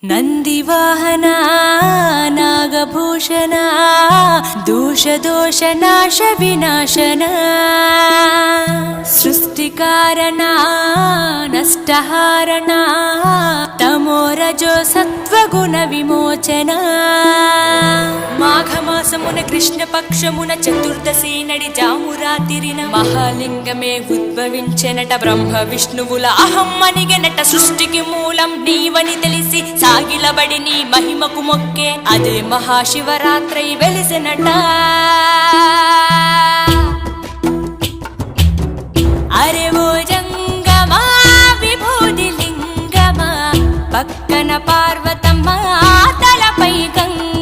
ನಂದಿವಾಹನ ನಾಗಭೂಷಣ ದೋಷ ದೋಷ ನಾಶ ವಿನಾಶನ ಸೃಷ್ಟಿಕಾರಣ ನಷ್ಟಹಾರಣ తమోరజో సత్వగుణ విమోచన మాఘమాసమున కృష్ణపక్షమున చతుర్దశి నడి జామురాతిరిన మహాలింగమే ఉద్భవించెనట బ్రహ్మ విష్ణువుల అహం అనిగెనట సృష్టికి మూలం నీవని తెలిసి సాగిలబడి నీ మహిమకు మొక్కే అదే మహాశివరాత్రి వెలిసెనట అరే ఓ జంగమా విభూది లింగమా పక్కన పార్వతమ్మ తలపై గంగ